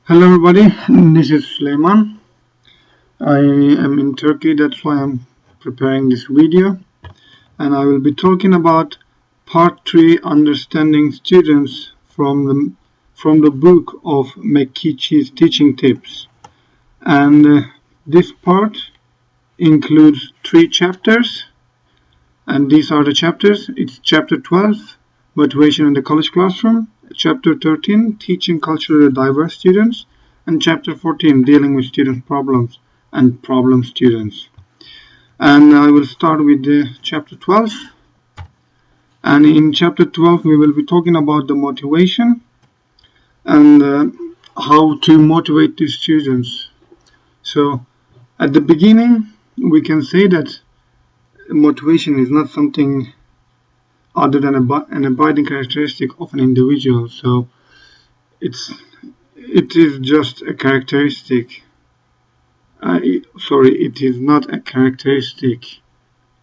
Hello everybody, this is Süleyman. I am in Turkey, that's why I'm preparing this video. And I will be talking about part 3, Understanding Students from the book of McKeachie's Teaching Tips. And this part includes 3 chapters. And these are the chapters. It's chapter 12, Motivation in the College Classroom. Chapter 13, Teaching Culturally Diverse Students, and Chapter 14, Dealing with Student Problems and Problem Students. And I will start with Chapter 12. And in Chapter 12, we will be talking about the motivation and how to motivate the students. So, at the beginning, we can say that motivation is not something other than an abiding characteristic of an individual. So it is just a characteristic. It is not a characteristic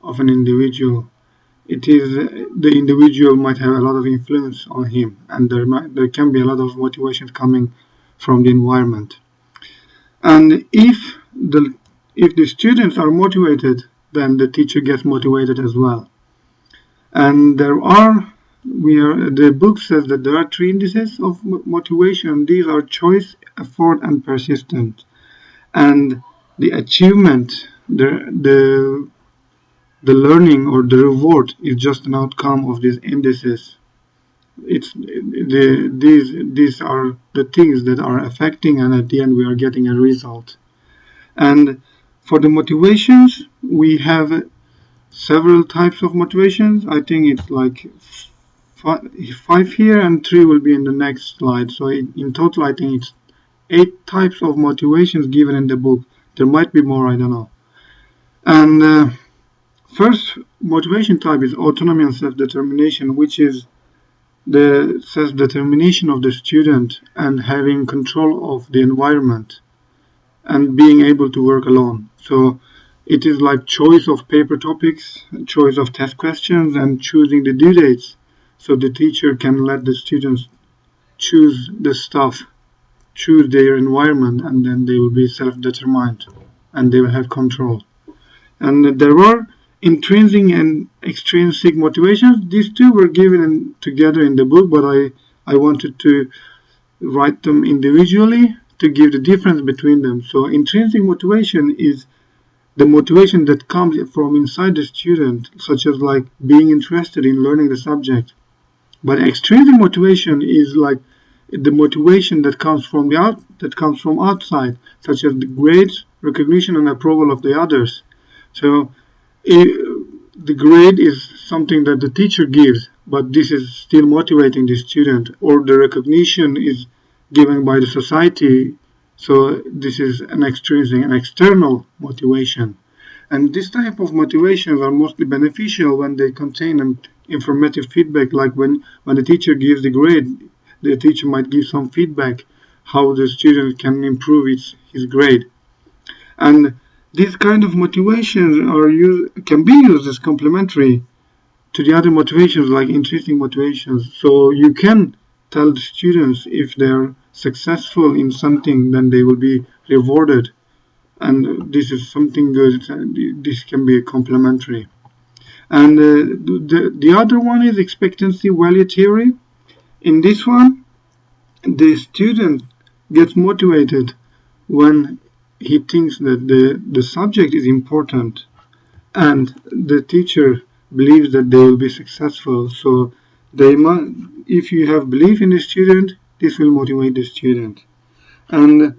of an individual. It is the individual might have a lot of influence on him, and there can be a lot of motivation coming from the environment. And if the students are motivated, then the teacher gets motivated as well. And the book says that there are 3 indices of motivation. These are choice, effort, and persistence. And the achievement, the learning or the reward is just an outcome of these indices. These are the things that are affecting, and at the end we are getting a result. And for the motivations, we have several types of motivations. I think it's like 5 here and 3 will be in the next slide. So in total, I think it's 8 types of motivations given in the book. There might be more, I don't know. And first motivation type is autonomy and self-determination, which is the self-determination of the student and having control of the environment and being able to work alone. So it is like choice of paper topics, choice of test questions, and choosing the due dates. So the teacher can let the students choose the stuff, choose their environment, and then they will be self-determined and they will have control. And there are intrinsic and extrinsic motivations. These 2 were given together in the book, but I wanted to write them individually to give the difference between them. So intrinsic motivation is the motivation that comes from inside the student, such as like being interested in learning the subject. But extrinsic motivation is like the motivation that comes from outside, such as the grades, recognition, and approval of the others. So the grade is something that the teacher gives, but this is still motivating the student, or the recognition is given by the society. So this is an extrinsic and external motivation. And this type of motivations are mostly beneficial when they contain an informative feedback, like when the teacher gives the grade, the teacher might give some feedback how the student can improve his grade. And these kind of motivations can be used as complementary to the other motivations, like intrinsic motivations. So you can tell the students if they're successful in something, then they will be rewarded, and this is something good. This can be complementary. And the other one is expectancy value theory. In this one, the student gets motivated when he thinks that the subject is important and the teacher believes that they will be successful. So if you have belief in the student, this will motivate the student. And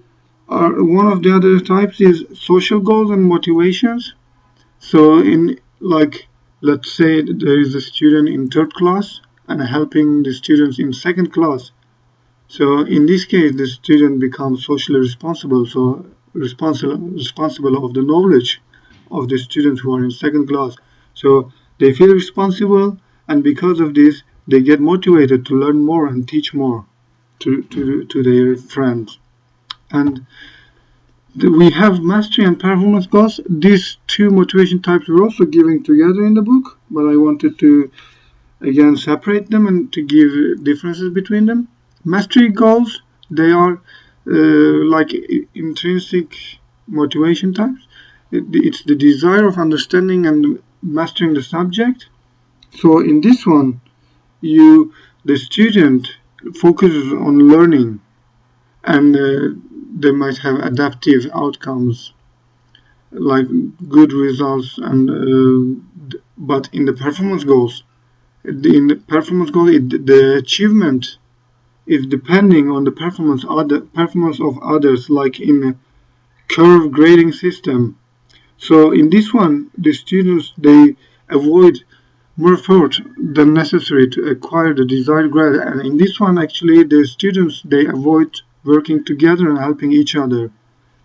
one of the other types is social goals and motivations. So let's say there is a student in 3rd class and helping the students in 2nd class. So in this case, the student becomes socially responsible. So responsible of the knowledge of the students who are in 2nd class. So they feel responsible, and because of this, they get motivated to learn more and teach more to their friends. And we have mastery and performance goals. These 2 motivation types were also given together in the book, but I wanted to again separate them and to give differences between them. Mastery goals, they are intrinsic motivation types. It's the desire of understanding and mastering the subject. So in this one, the student focuses on learning, and they might have adaptive outcomes like good results. But in the performance goals, the achievement is depending on the performance of others, like in a curve grading system. So in this one, the students, they avoid more effort than necessary to acquire the desired grade. And in this one, actually, the students, they avoid working together and helping each other.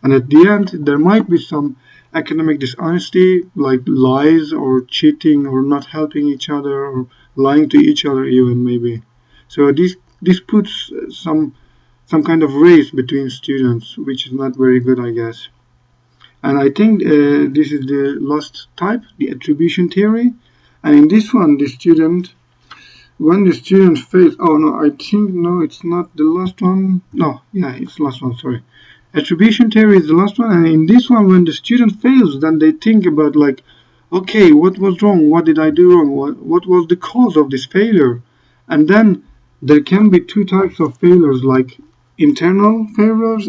And at the end, there might be some academic dishonesty, like lies or cheating or not helping each other or lying to each other even, maybe. So this puts some kind of race between students, which is not very good, I guess. And I think this is the last type, the attribution theory. And in this one, when the student fails, no, it's not the last one. No, yeah, it's the last one, sorry. Attribution theory is the last one. And in this one, when the student fails, then they think about like, okay, what was wrong? What did I do wrong? What was the cause of this failure? And then there can be two types of failures, like internal failures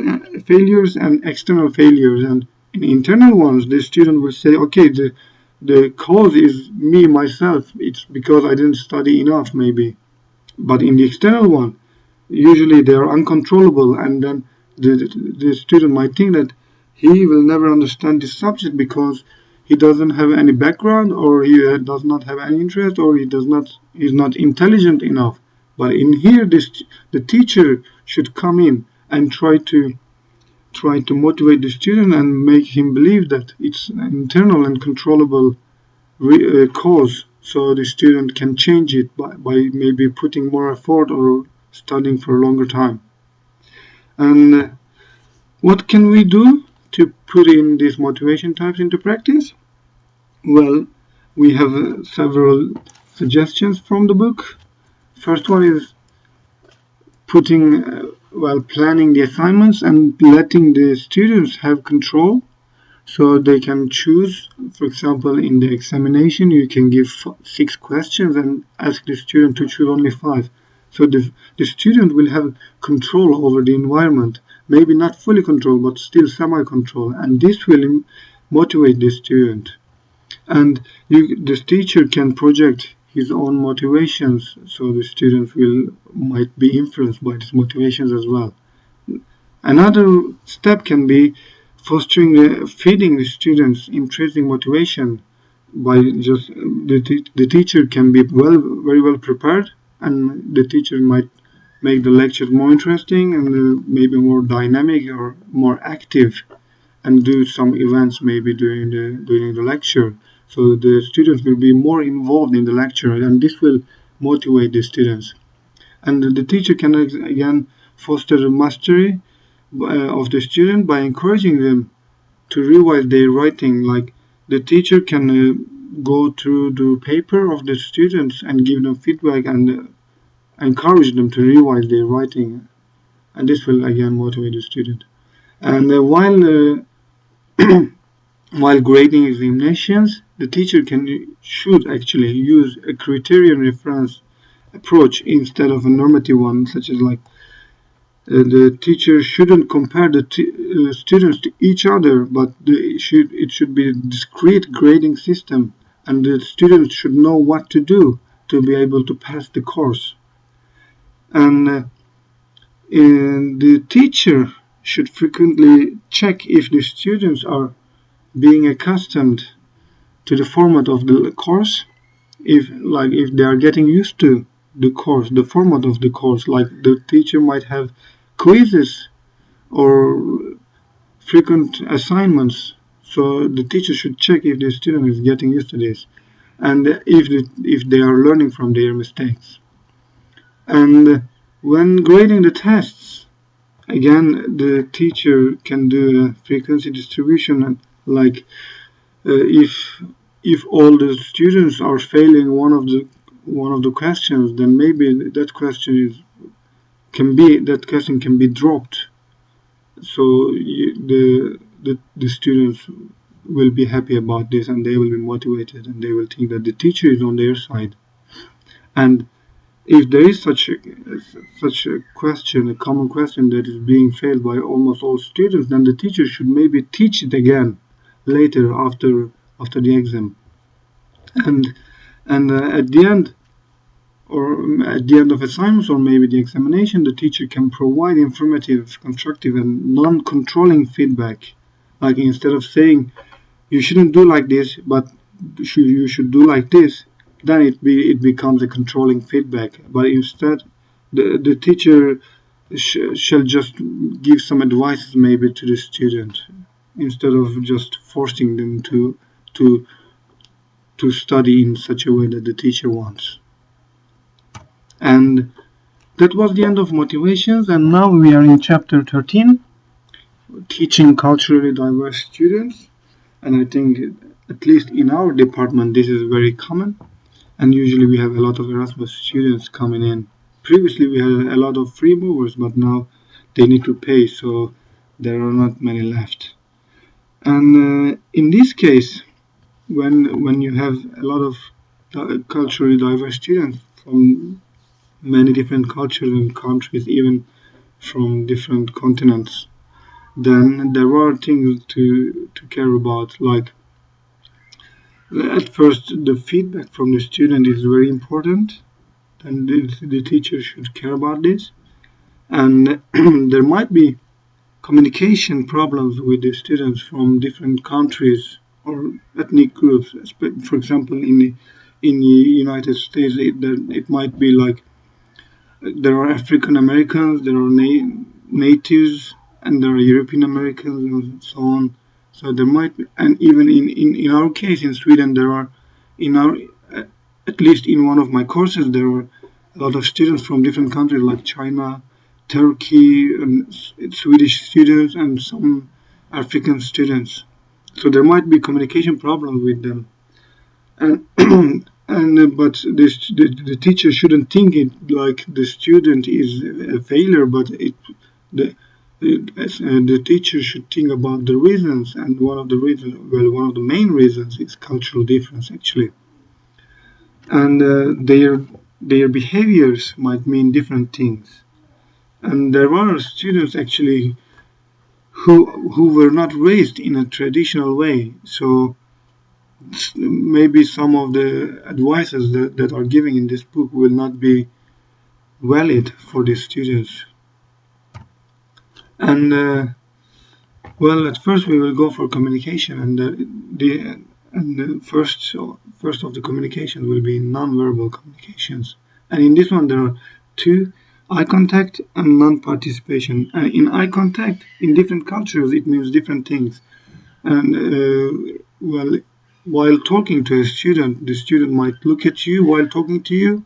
and external failures. And in internal ones, the student will say, okay, the cause is me, myself. It's because I didn't study enough, maybe. But in the external one, usually they are uncontrollable, and then the student might think that he will never understand this subject because he doesn't have any background, or he does not have any interest, or is not intelligent enough. But in here, the teacher should come in and try to motivate the student and make him believe that it's an internal and controllable cause, so the student can change it by maybe putting more effort or studying for a longer time. And what can we do to put in these motivation types into practice? Well, we have several suggestions from the book. First one is planning the assignments and letting the students have control, so they can choose. For example, in the examination, you can give 6 questions and ask the student to choose only 5. So the student will have control over the environment, maybe not fully control, but still semi-control, and this will motivate the student. And the teacher can project his own motivations, so the students might be influenced by these motivations as well. Another step can be feeding the students intrinsic motivation by just the teacher can be very well prepared, and the teacher might make the lecture more interesting and maybe more dynamic or more active, and do some events maybe during the lecture, so the students will be more involved in the lecture, and this will motivate the students. And the teacher can again foster the mastery of the student by encouraging them to revise their writing. Like the teacher can go through the paper of the students and give them feedback and encourage them to revise their writing, and this will again motivate the student. And while grading examinations, the teacher should actually use a criterion reference approach instead of a normative one, such as like the teacher shouldn't compare the students to each other, but it should be a discrete grading system, and the students should know what to do to be able to pass the course. And the teacher should frequently check if the students are being accustomed to the format of the course, if they are getting used to the format of the course. Like the teacher might have quizzes or frequent assignments, so the teacher should check if the student is getting used to this, and if they are learning from their mistakes. And when grading the tests, again, the teacher can do a frequency distribution, and like if all the students are failing one of the questions, then maybe that question can be dropped, So the students will be happy about this, and they will be motivated, and they will think that the teacher is on their side. And if there is such a question, a common question that is being failed by almost all students, then the teacher should maybe teach it again later after the exam. And at the end, or at the end of assignments, or maybe the examination, the teacher can provide informative, constructive, and non-controlling feedback. Like, instead of saying you shouldn't do like this, but you should do like this, then it becomes a controlling feedback. But instead, the teacher shall just give some advice maybe to the student, instead of just forcing them to study in such a way that the teacher wants. And that was the end of motivations, and now we are in chapter 13, teaching culturally diverse students. And I think, at least in our department, this is very common, and usually we have a lot of Erasmus students coming in. Previously we had a lot of free movers, but now they need to pay, so there are not many left. And in this case, when you have a lot of culturally diverse students from many different cultures and countries, even from different continents, then there are things to care about. Like, at first, the feedback from the student is very important, and the teacher should care about this. And there might be communication problems with the students from different countries or ethnic groups. For example, in the United States, it might be like there are African Americans, there are natives, and there are European Americans, and so on. So there might be, and even in our case in Sweden, there are, at least in one of my courses, there were a lot of students from different countries like China, Turkey, and Swedish students, and some African students. So there might be communication problems with them. But the teacher shouldn't think it like the student is a failure, but the teacher should think about the reasons, and one of the main reasons is cultural difference, actually. And their behaviors might mean different things. And there are students actually who were not raised in a traditional way, so maybe some of the advices that are given in this book will not be valid for the students. And well, at first we will go for communication, and the first of the communications will be non-verbal communications. And in this one there are two: eye contact and non-participation. And in eye contact, in different cultures, it means different things. And well, while talking to a student, the student might look at you while talking to you,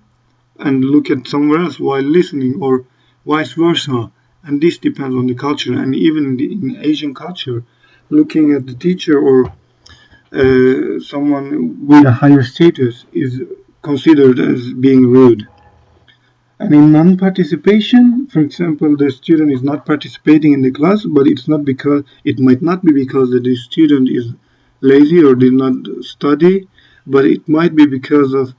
and look at somewhere else while listening, or vice versa. And this depends on the culture. And even in Asian culture, looking at the teacher or someone with a higher status is considered as being rude. And in non-participation, for example, the student is not participating in the class, but it might not be because the student is lazy or did not study, but it might be because of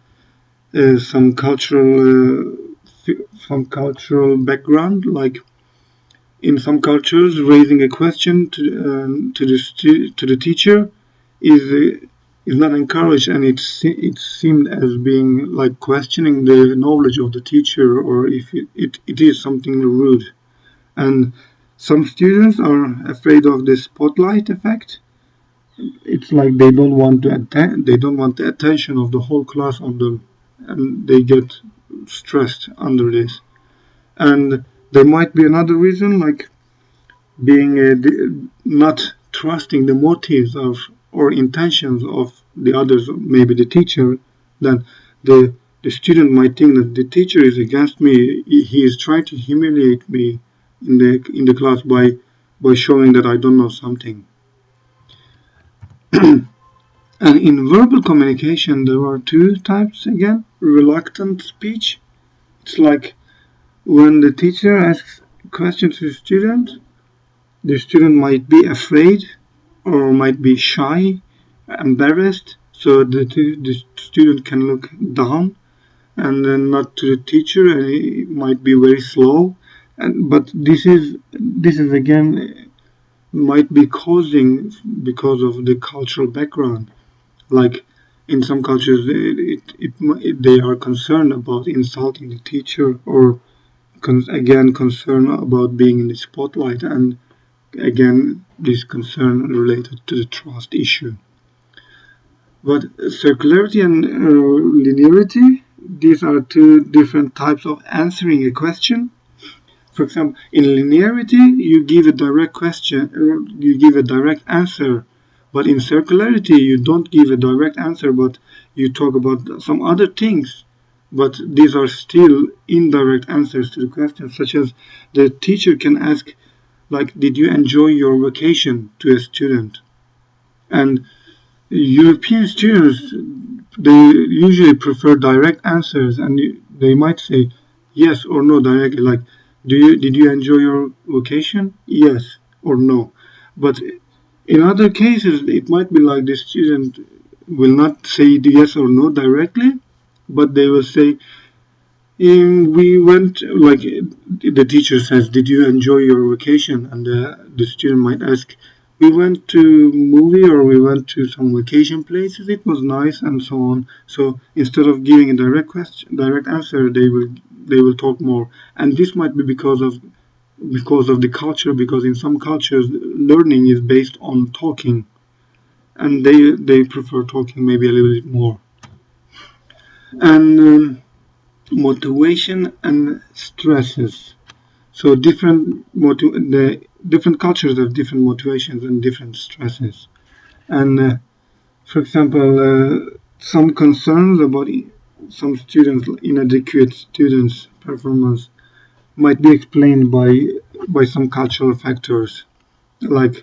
some cultural background. Like, in some cultures, raising a question to the teacher is not encouraged, and it's seen as being like questioning the knowledge of the teacher, or if it is something rude. And some students are afraid of the spotlight effect. It's like they don't want the attention of the whole class on them, and they get stressed under this. And there might be another reason, like being not trusting the motives of or intentions of the others, maybe the teacher. Then the student might think that the teacher is against me. He is trying to humiliate me in the class by showing that I don't know something. And in verbal communication, there are two types again. Reluctant speech. It's like when the teacher asks questions to the student, the student might be afraid or might be shy, embarrassed, so the student can look down and then not to the teacher, and it might be very slow. But this is again might be causing because of the cultural background. Like in some cultures, they are concerned about insulting the teacher, or again concerned about being in the spotlight, and again this concern related to the trust issue. But circularity and linearity, these are two different types of answering a question. For example, in linearity, you give a direct question, you give a direct answer. But in circularity, you don't give a direct answer, but you talk about some other things. But these are still indirect answers to the question, such as the teacher can ask, like, did you enjoy your vacation, to a student? And European students, they usually prefer direct answers, and they might say yes or no directly, like, did you enjoy your vacation? Yes or no. But in other cases, it might be like the student will not say the yes or no directly, but they will say, we went, like the teacher says, did you enjoy your vacation? And the student might ask, we went to movie, or we went to some vacation places, it was nice, and so on. So instead of giving a direct answer, they will talk more. And this might be because of the culture, because in some cultures learning is based on talking, and they prefer talking maybe a little bit more. And motivation and stresses. So the different cultures have different motivations and different stresses. And for example, some concerns about some students, inadequate students' performance, might be explained by some cultural factors, like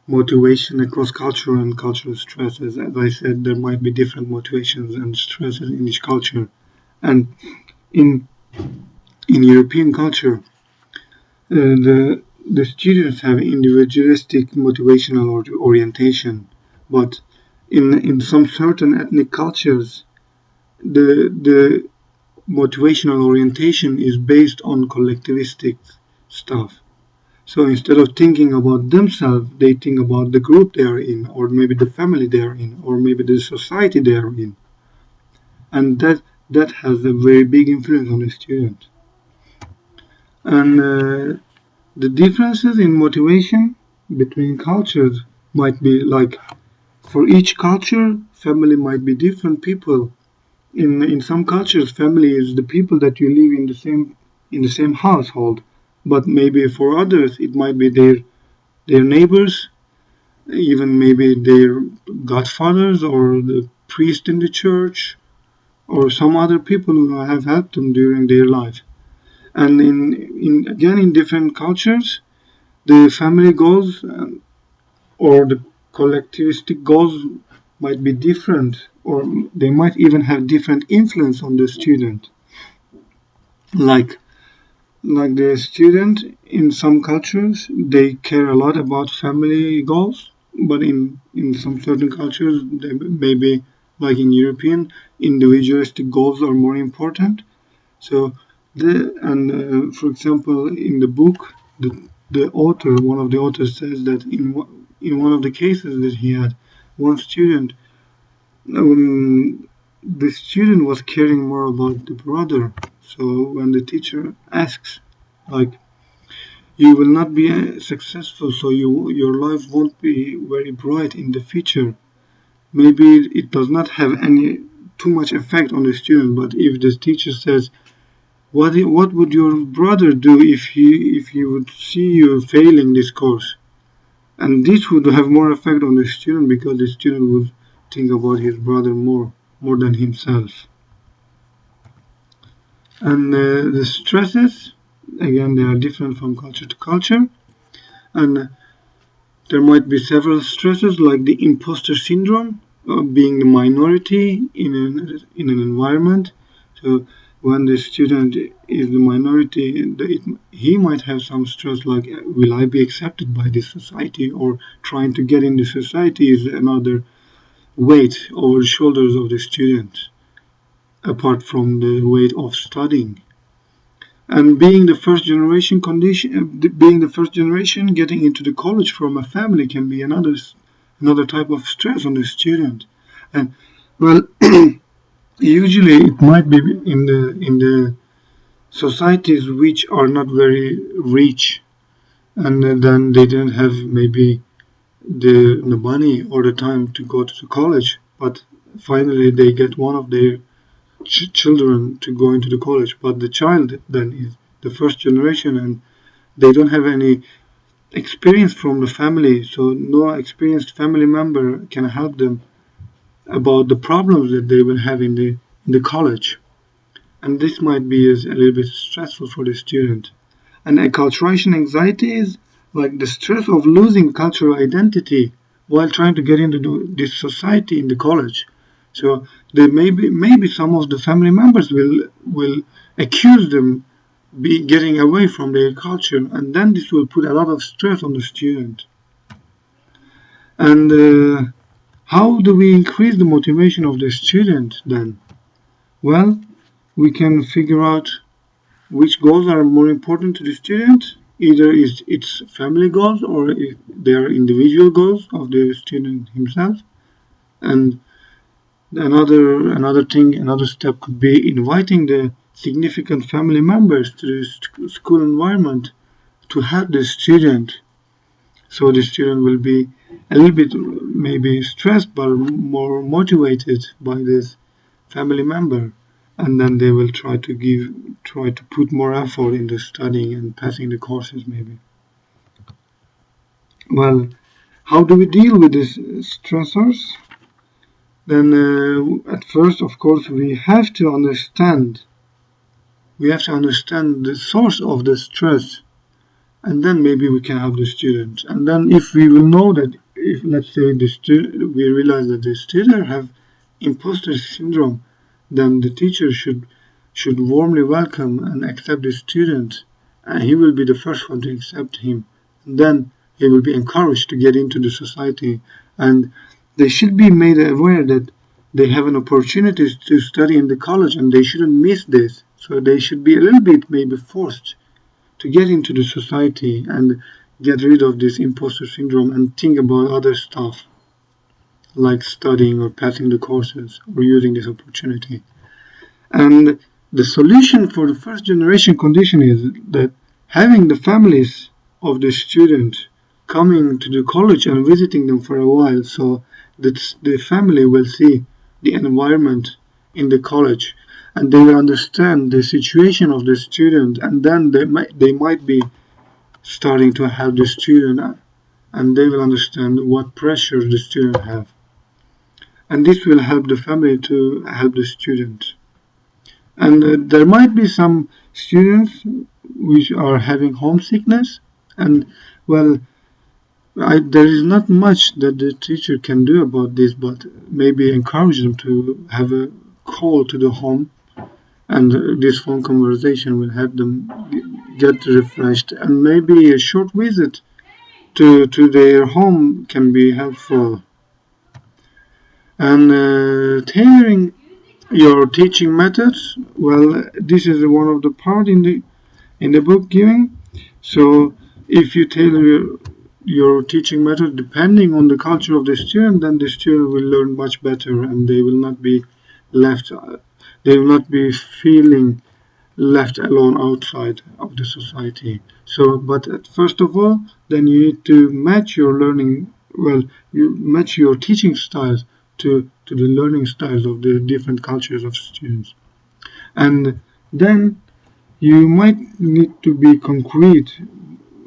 motivation across culture and cultural stresses. As I said, there might be different motivations and stresses in each culture. And in European culture, the students have individualistic motivational orientation, but in some certain ethnic cultures, the motivational orientation is based on collectivistic stuff. So instead of thinking about themselves, they think about the group they are in, or maybe the family they are in, or maybe the society they are in. And that has a very big influence on the student. And the differences in motivation between cultures might be like, for each culture, family might be different people. In some cultures, family is the people that you live in the same household. But maybe for others, it might be their neighbors, even maybe their godfathers, or the priest in the church, or some other people who have helped them during their life. And in different cultures, the family goals or the collectivistic goals might be different, or they might even have different influence on the student. Like the student in some cultures, they care a lot about family goals, but in some certain cultures, they maybe, like in European, individualistic goals are more important. So for example, in the book, one of the authors says that in one of the cases that he had, one student, the student was caring more about the brother. So when the teacher asks, like, you will not be successful, so your life won't be very bright in the future, maybe it does not have any too much effect on the student. But if the teacher says, what would your brother do if he would see you failing this course? And this would have more effect on the student, because the student would think about his brother more than himself. And the stresses, again, they are different from culture to culture. And there might be several stresses, like the imposter syndrome, being the minority in an environment. So when the student is the minority, he might have some stress like, will I be accepted by this society? Or trying to get in the society is another weight over the shoulders of the student, apart from the weight of studying. And being the first generation, getting into the college from a family can be another type of stress on the student. And well, usually it might be in the societies which are not very rich, and then they didn't have maybe the money or the time to go to the college, but finally they get one of their children to go into the college, but the child then is the first generation and they don't have any experience from the family, so no experienced family member can help them about the problems that they will have in the college. And this might be a little bit stressful for the student. And acculturation anxiety is like the stress of losing cultural identity while trying to get into this society in the college. So there maybe some of the family members will accuse them be getting away from their culture, and then this will put a lot of stress on the student. And how do we increase the motivation of the student then? Well, we can figure out which goals are more important to the student. Either it's family goals or they are individual goals of the student himself. And another step could be inviting the significant family members to the school environment to help the student. So the student will be a little bit maybe stressed but more motivated by this family member, and then they will try to put more effort into studying and passing the courses maybe. Well, how do we deal with these stressors? Then at first, of course, we have to understand the source of the stress, and then maybe we can help the student. And then if we will know that, if let's say we realize that the student have imposter syndrome, then the teacher should warmly welcome and accept the student, and he will be the first one to accept him. And then he will be encouraged to get into the society, and they should be made aware that they have an opportunity to study in the college and they shouldn't miss this. So they should be a little bit maybe forced to get into the society and get rid of this imposter syndrome and think about other stuff like studying or passing the courses or using this opportunity. And the solution for the first generation condition is that having the families of the student coming to the college and visiting them for a while, so that the family will see the environment in the college and they will understand the situation of the student, and then they might be starting to help the student, and they will understand what pressure the student have, and this will help the family to help the student. And there might be some students which are having homesickness, and well, there is not much that the teacher can do about this, but maybe encourage them to have a call to the home, and this phone conversation will help them get refreshed, and maybe a short visit to their home can be helpful. And tailoring your teaching methods, well, this is one of the part in the book giving. So if you tailor your teaching method depending on the culture of the student, then the student will learn much better, and they will not be feeling left alone outside of the society. So, but first of all, then you need to match your learning, you match your teaching styles to the learning styles of the different cultures of students. And then you might need to be concrete,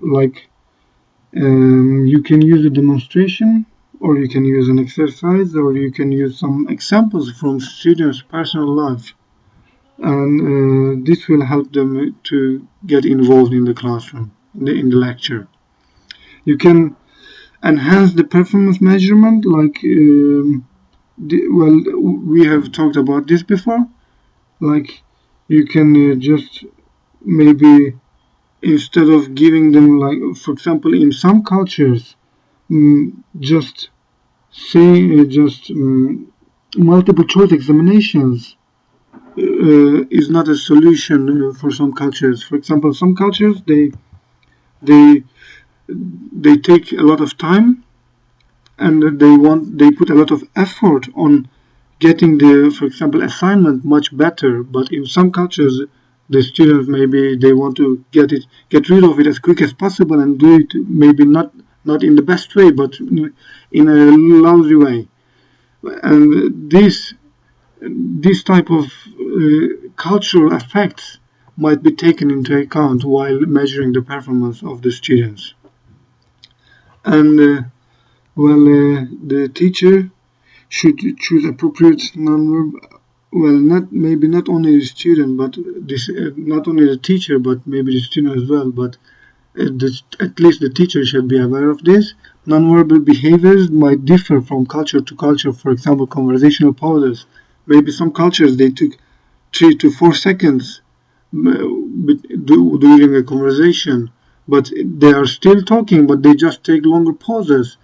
like you can use a demonstration, or you can use an exercise, or you can use some examples from students' personal life, and this will help them to get involved in the classroom, in the lecture. You can enhance the performance measurement, like we have talked about this before, like you can just maybe, instead of giving them, like for example in some cultures, just say multiple choice examinations is not a solution for some cultures. For example, some cultures they they take a lot of time, and they put a lot of effort on getting the, for example, assignment much better. But in some cultures, the students maybe they want to get rid of it as quick as possible and do it maybe not in the best way, but in a lousy way. And this type of cultural effects might be taken into account while measuring the performance of the students. And the teacher should choose appropriate nonverbal. Well, not only the student, but not only the teacher, but maybe the student as well. But at least the teacher should be aware of this. Nonverbal behaviors might differ from culture to culture. For example, conversational pauses. Maybe some cultures they took 3 to 4 seconds during a conversation, but they are still talking, but they just take longer pauses.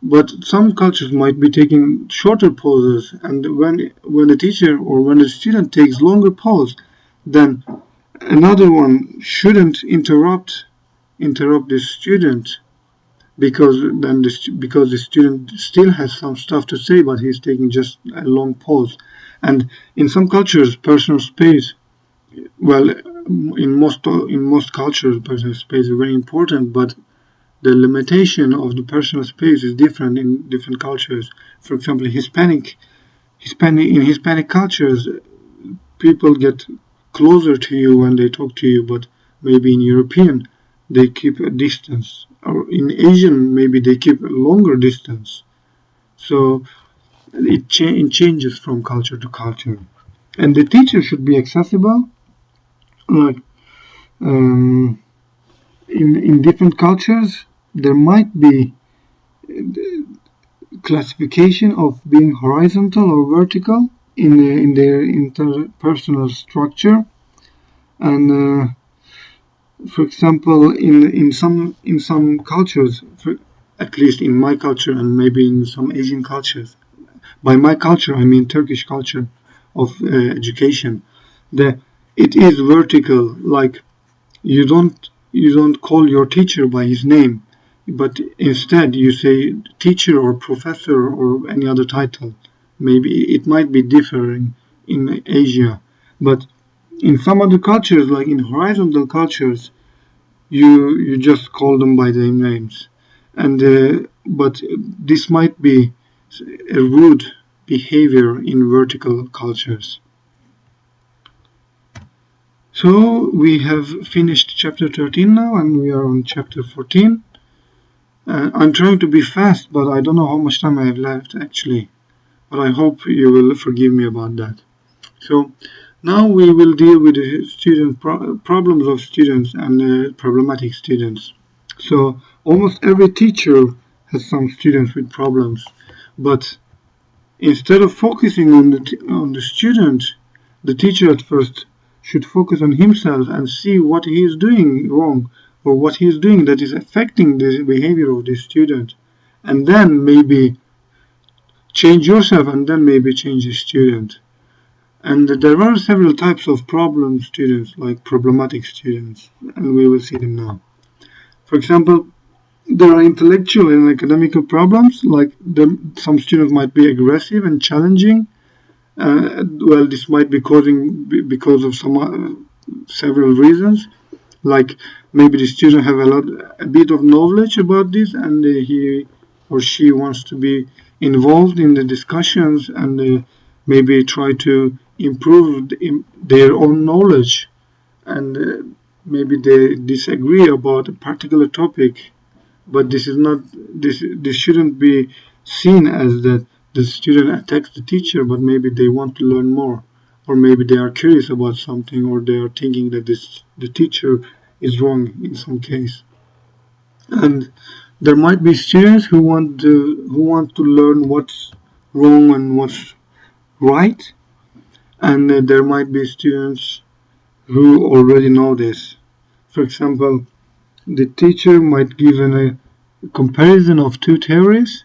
But some cultures might be taking shorter pauses, and when the teacher or when the student takes longer pause, then another one shouldn't interrupt the student, because the student still has some stuff to say, but he's taking just a long pause. And in some cultures, personal space, well, in most cultures, personal space is very important, but the limitation of the personal space is different in different cultures. For example, Hispanic cultures, people get closer to you when they talk to you, but maybe in European, they keep a distance, or in Asian, maybe they keep a longer distance. So it changes from culture to culture, and the teacher should be accessible. Like in different cultures, there might be classification of being horizontal or vertical in their interpersonal structure. And for example, in some cultures, at least in my culture and maybe in some Asian cultures, by my culture I mean Turkish culture of education, it is vertical. Like you don't call your teacher by his name, but instead you say teacher or professor or any other title. Maybe it might be different in Asia, but in some other cultures, like in horizontal cultures, you just call them by their names. And but this might be a rude behavior in vertical cultures. So we have finished chapter 13 now, and we are on chapter 14. I'm trying to be fast, but I don't know how much time I have left actually. But I hope you will forgive me about that. So now we will deal with the student problems of students and problematic students. So almost every teacher has some students with problems, but instead of focusing on the student, the teacher at first should focus on himself and see what he is doing wrong, or what he is doing that is affecting the behavior of the student, and then maybe change yourself, and then maybe change the student. And there are several types of problem students, like problematic students, and we will see them now. For example, there are intellectual and academical problems, like some students might be aggressive and challenging. Well, this might be because of some several reasons, like maybe the student have a bit of knowledge about this, and he or she wants to be involved in the discussions and maybe try to improve their own knowledge, and maybe they disagree about a particular topic, but this shouldn't be seen as that the student attacks the teacher, but maybe they want to learn more, or maybe they are curious about something, or they are thinking that the teacher is wrong in some case. And there might be students who want to learn what's wrong and what's right, and there might be students who already know this. For example, the teacher might give a comparison of two theories,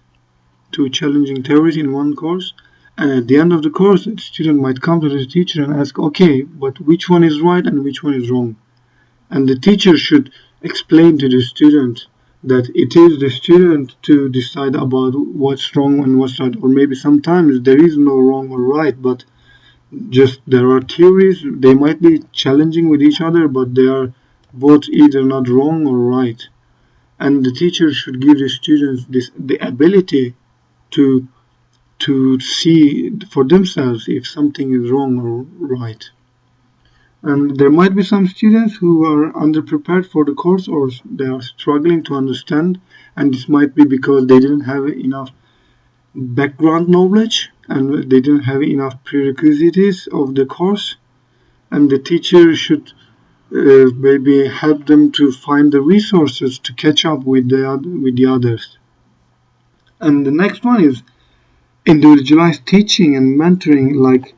two challenging theories in one course, and at the end of the course, the student might come to the teacher and ask, okay, but which one is right and which one is wrong? And the teacher should explain to the student that it is the student to decide about what's wrong and what's right, or maybe sometimes there is no wrong or right, but just there are theories, they might be challenging with each other, but they are both either not wrong or right. And the teacher should give the students the ability to see for themselves if something is wrong or right. And there might be some students who are underprepared for the course, or they are struggling to understand, and this might be because they didn't have enough background knowledge and they didn't have enough prerequisites of the course, and the teacher should maybe help them to find the resources to catch up with the others. And the next one is individualized teaching and mentoring. Like,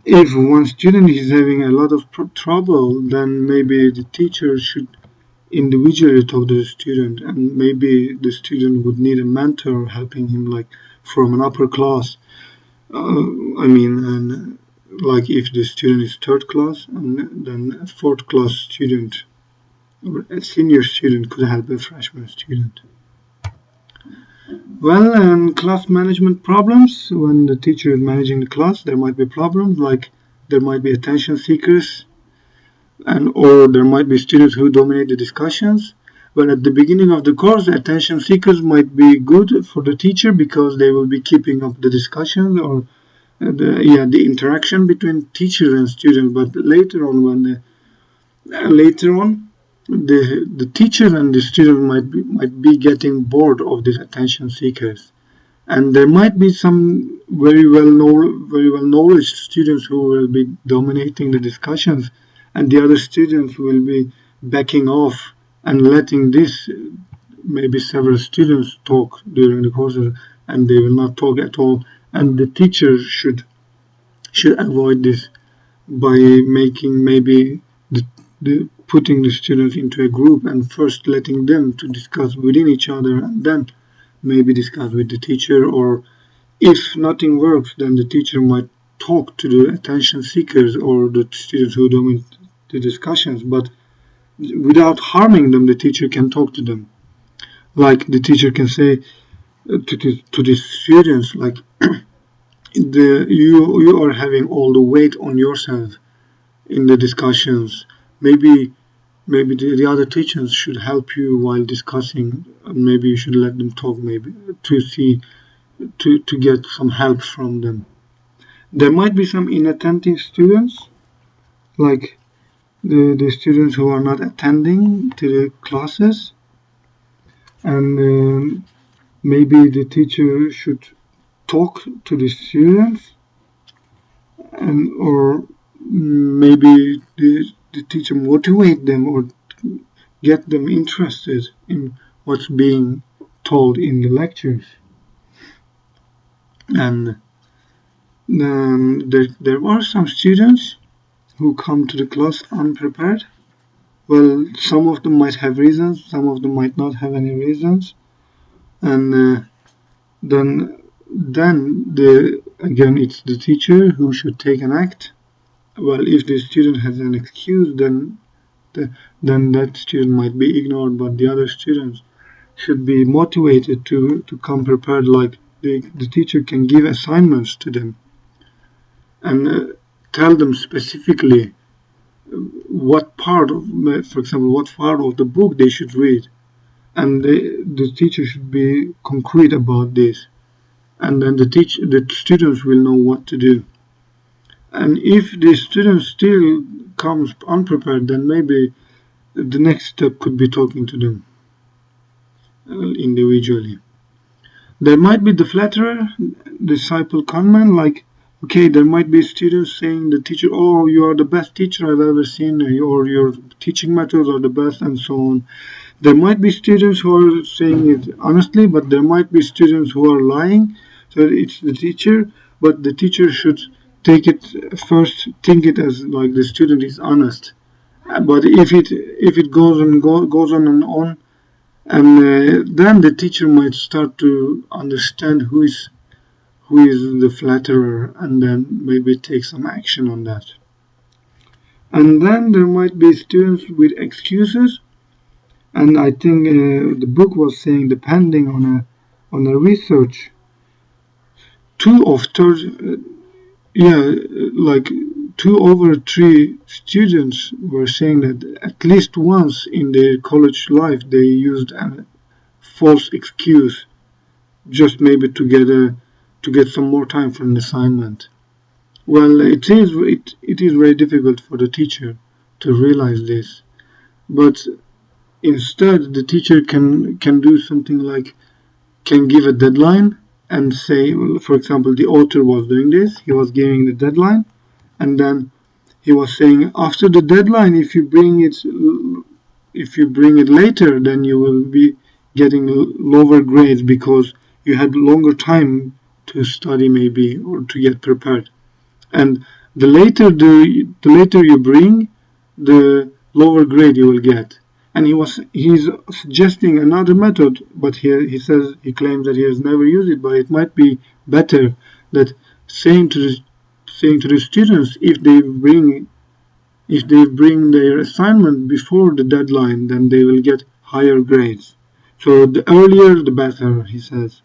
if one student is having a lot of trouble, then maybe the teacher should individually talk to the student, and maybe the student would need a mentor helping him, like from an upper class. And like if the student is third class, and then a fourth class student or a senior student could help a freshman student. Well, and class management problems. When the teacher is managing the class, there might be problems, like there might be attention seekers, or there might be students who dominate the discussions. Well, at the beginning of the course, attention seekers might be good for the teacher because they will be keeping up the discussions or the interaction between teachers and students. But later on, the teacher and the student might be getting bored of these attention seekers, and there might be some very well knowledge students who will be dominating the discussions, and the other students will be backing off and letting this maybe several students talk during the courses, and they will not talk at all. And the teacher should avoid this by making maybe the putting the students into a group and first letting them to discuss within each other, and then maybe discuss with the teacher. Or if nothing works, then the teacher might talk to the attention seekers or the students who dominate the discussions, but without harming them. The teacher can talk to them, like the teacher can say to the students, like you are having all the weight on yourself in the discussions. Maybe the other teachers should help you while discussing. Maybe you should let them talk, maybe to get some help from them. There might be some inattentive students, like the students who are not attending to the classes, and maybe the teacher should talk to the students, or maybe the teacher motivate them or get them interested in what's being told in the lectures. And there are some students who come to the class unprepared. Well, some of them might have reasons, some of them might not have any reasons, and then again it's the teacher who should take an act. Well, if the student has an excuse, then that student might be ignored, but the other students should be motivated to come prepared. Like the teacher can give assignments to them and tell them specifically what part of, for example, what part of the book they should read, and the teacher should be concrete about this, and then the students will know what to do. And if the student still comes unprepared, then maybe the next step could be talking to them individually. There might be the flatterer, disciple conman, like, okay, there might be students saying the teacher, oh, you are the best teacher I've ever seen, or your teaching methods are the best, and so on. There might be students who are saying it honestly, but there might be students who are lying. So it's the teacher, but the teacher should think it as like the student is honest. But if it goes on and on, and then the teacher might start to understand who is the flatterer, and then maybe take some action on that. And then there might be students with excuses, and I think the book was saying, depending on a research, 2 over 3 students were saying that at least once in their college life they used a false excuse, just maybe to get some more time for an assignment. Well, it is very difficult for the teacher to realize this, but instead the teacher can do something like, can give a deadline and say, for example, the author was doing this, he was giving the deadline, and then he was saying, after the deadline, if you bring it later, then you will be getting lower grades because you had longer time to study maybe, or to get prepared. And the later you bring, the lower grade you will get. And he's suggesting another method, but he claims that he has never used it, but it might be better that saying to the students, if they bring their assignment before the deadline, then they will get higher grades. So the earlier the better, he says.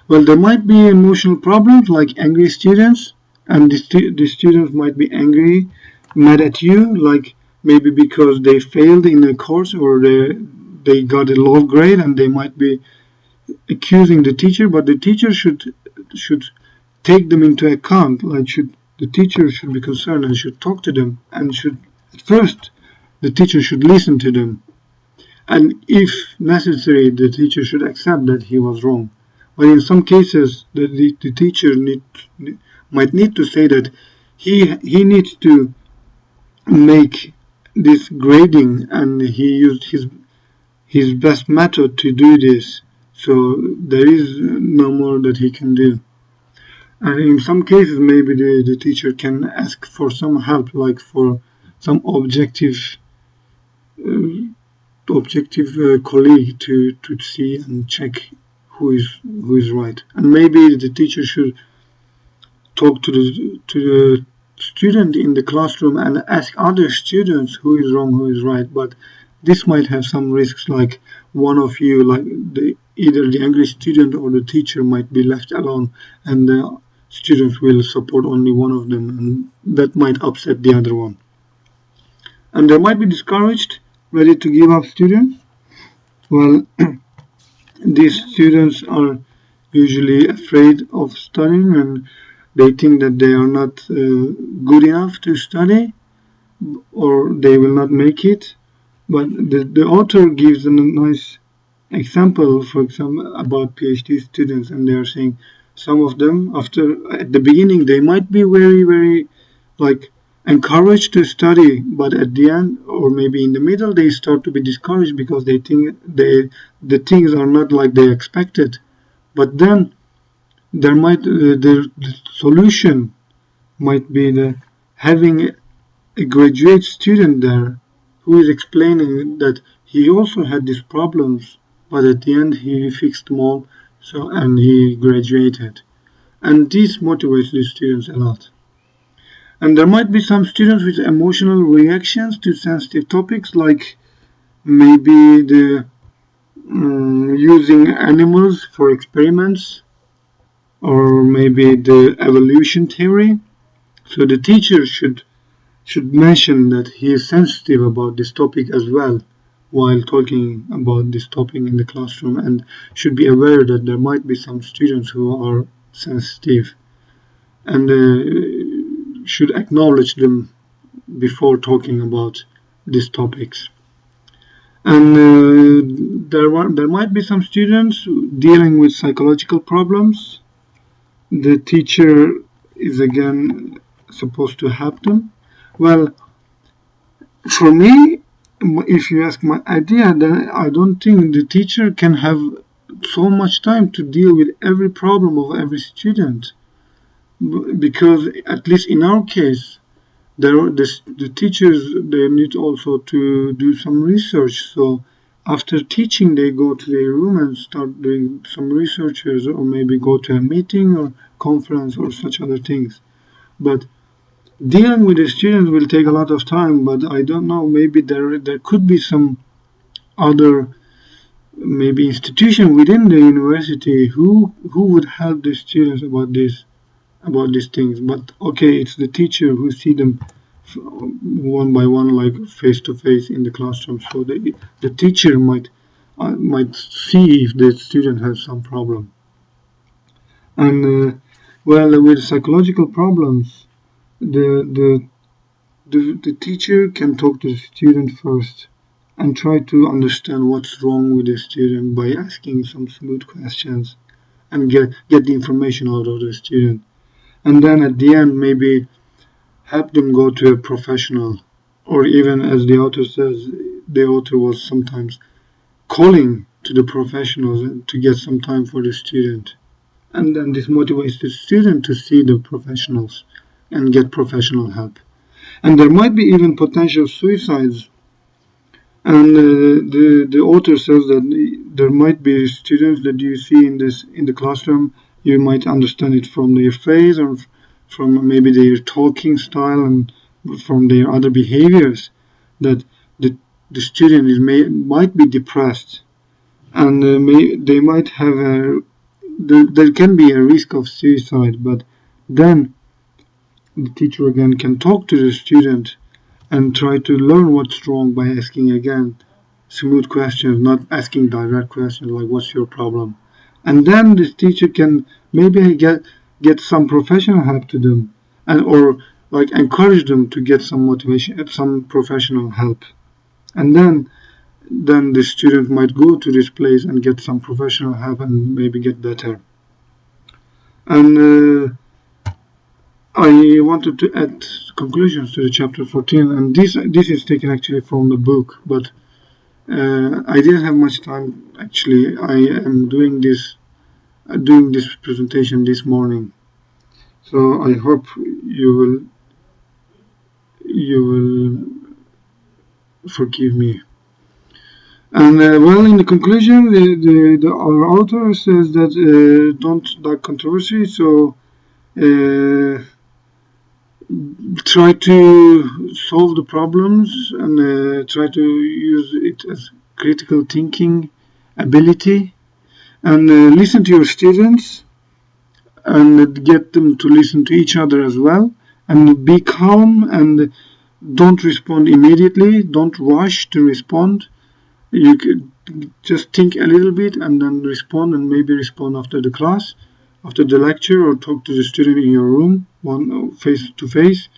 Well, there might be emotional problems like angry students, and the students might be angry, mad at you, like maybe because they failed in a course, or they got a low grade, and they might be accusing the teacher, but the teacher should take them into account. The teacher should be concerned and should talk to them, and at first the teacher should listen to them, and if necessary the teacher should accept that he was wrong. But in some cases the teacher might need to say that he needs to make this grading, and he used his best method to do this, so there is no more that he can do. And in some cases maybe the teacher can ask for some help, like for some objective colleague to see and check who is right. And maybe the teacher should talk to the student in the classroom and ask other students who is wrong, who is right. But this might have some risks, like one of you, like either the angry student or the teacher, might be left alone, and the students will support only one of them, and that might upset the other one. And there might be discouraged, ready to give up students. Well, these students are usually afraid of studying, and they think that they are not good enough to study, or they will not make it. But the author gives a nice example, for example, about PhD students, and they are saying some of them, at the beginning, they might be very, very encouraged to study, but at the end, or maybe in the middle, they start to be discouraged because they think the things are not like they expected. But then there might the solution might be having a graduate student there who is explaining that he also had these problems, but at the end he fixed them all, and he graduated. And this motivates the students a lot. And there might be some students with emotional reactions to sensitive topics, like maybe using animals for experiments, or maybe the evolution theory. So the teacher should mention that he is sensitive about this topic as well while talking about this topic in the classroom, and should be aware that there might be some students who are sensitive, and should acknowledge them before talking about these topics. And there might be some students dealing with psychological problems. The teacher is again supposed to help them. Well, for me, if you ask my idea, then I don't think the teacher can have so much time to deal with every problem of every student. because at least in our case, the teachers, they need also to do some research. So after teaching, they go to their room and start doing some researches, or maybe go to a meeting or conference or such other things. But dealing with the students will take a lot of time. But I don't know, maybe there could be some other, maybe institution within the university who would help the students about these things. But okay, it's the teacher who see them one by one, like face to face in the classroom. So the teacher might see if the student has some problem. And well, with psychological problems, the teacher can talk to the student first and try to understand what's wrong with the student by asking some smooth questions and get the information out of the student. And then at the end, maybe help them go to a professional, or even, as the author says, the author was sometimes calling to the professionals to get some time for the student. And then this motivates the student to see the professionals and get professional help. And there might be even potential suicides. And the author says that there might be students that you see in the classroom. You might understand it from their face, or from maybe their talking style, and from their other behaviors, that the student might be depressed, and they might have there can be a risk of suicide. But then the teacher again can talk to the student and try to learn what's wrong by asking again smooth questions, not asking direct questions like what's your problem. And then the teacher can maybe get some professional help to them, and or like encourage them to get some motivation, some professional help. And then the student might go to this place and get some professional help and maybe get better. And I wanted to add conclusions to the chapter 14, and this is taken actually from the book, but I didn't have much time. Actually, I am doing this presentation this morning, so I hope you will forgive me. And well, in the conclusion, our author says that don't like controversy, so try to solve the problems and try to use it as critical thinking ability, and listen to your students and get them to listen to each other as well, and be calm and don't respond immediately, don't rush to respond. You could just think a little bit and then respond, and maybe respond after the class, after the lecture, or talk to the student in your room, one face to face.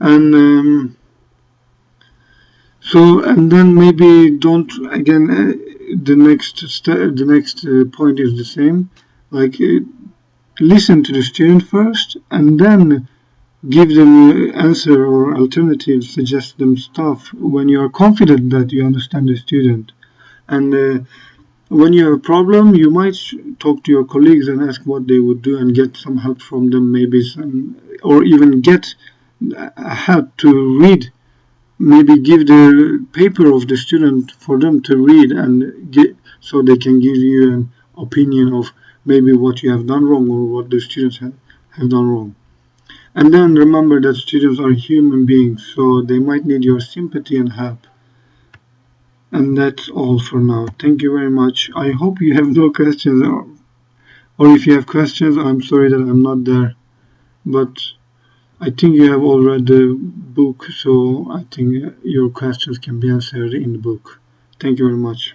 And and then maybe don't again. The next point is the same. Like listen to the student first, and then give them answer or alternative, suggest them stuff when you are confident that you understand the student. And when you have a problem, you might talk to your colleagues and ask what they would do and get some help from them, maybe or even get help to read. Maybe give the paper of the student for them to read, and so they can give you an opinion of maybe what you have done wrong or what the students have done wrong. And then remember that students are human beings, so they might need your sympathy and help. And that's all for now. Thank you very much. I hope you have no questions, or if you have questions, I'm sorry that I'm not there. But I think you have all read the book, so I think your questions can be answered in the book. Thank you very much.